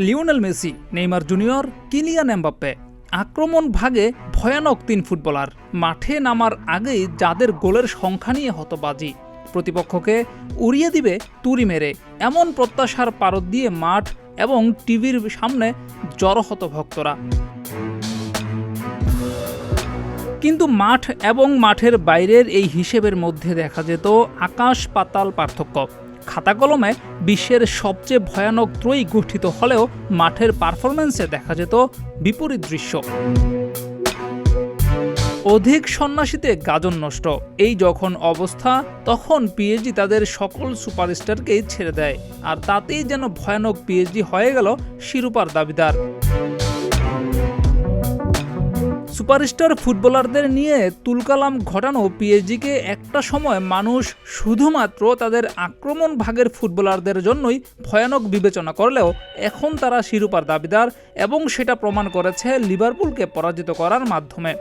Lionel Messi, Neymar junior, Kylian Mbappe. আক্রমণ ভাগে ভয়ানক 3 ফুটবলার। মাঠে নামার আগেই যাদের গোলের সংখ্যা নিয়ে হতবাজি। প্রতিপক্ষকে উড়িয়ে দিবে তুড়ি মেরে, এমন প্রত্যাশার পারদ দিয়ে মাঠ এবং টিভির সামনে জড়ো হত ভক্তরা। কিন্তু মাঠ এবং মাঠের বাইরের এই হিসেবের মধ্যে দেখা যেত আকাশ পাতাল পার্থক্য। খাতা কলমে বিশ্বের সবচেয়ে ভয়ানক ত্রয়ী গঠিত হলেও মাঠের পারফরম্যান্সে দেখা যেত বিপরীত দৃশ্য। অধিক সন্ন্যাসীতে গাজন নষ্ট, এই যখন অবস্থা, তখন পিএসজি তাদের সকল সুপারস্টারকেই ছেড়ে দেয়, আর তাতেই যেন ভয়ানক পিএসজি হয়ে গেল শিরোপার দাবিদার। সুপারস্টার ফুটবলারদের নিয়ে তুলকালাম ঘটানো পিএসজিকে একটা সময় মানুষ শুধুমাত্র তাদের আক্রমণ ভাগের ফুটবলারদের জন্যই ভয়ানক বিবেচনা করলেও এখন তারা শিরোপার দাবিদার, এবং সেটা প্রমাণ করেছে লিভারপুলকে পরাজিত করার মাধ্যমে।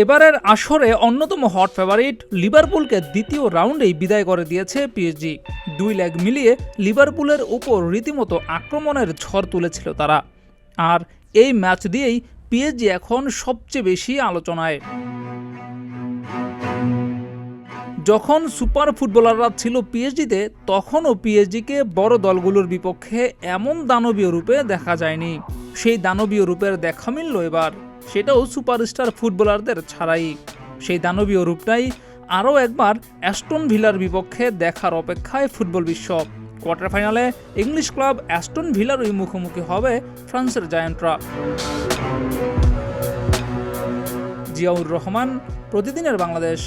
এবারের আসরে অন্যতম হট ফেভারিট লিভারপুলকে দ্বিতীয় রাউন্ডেই বিদায় করে দিয়েছে পিএসজি। 2 লেগ মিলিয়ে লিভারপুলের উপর রীতিমতো আক্রমণের ঝড় তুলেছিল তারা, আর এই ম্যাচ দিয়েই পিএসজি এখন সবচেয়ে বেশি আলোচনায়। যখন সুপার ফুটবলাররা ছিল পিএসজিতে, তখনও পিএসজিকে বড় দলগুলোর বিপক্ষে এমন দানবীয় রূপে দেখা যায়নি। সেই দানবীয় রূপের দেখা মিলল এবার, সেটাও সুপারস্টার ফুটবলারদের ছাড়াই। সেই দানবীয় রূপটাই আরও একবার অ্যাস্টন ভিলার বিপক্ষে দেখার অপেক্ষায় ফুটবল বিশ্ব। কোয়ার্টার ফাইনালে ইংলিশ ক্লাব অ্যাস্টন ভিলারই মুখোমুখি হবে ফ্রান্সের জায়ান্টরা। জিয়াউর রহমান, প্রতিদিনের বাংলাদেশ।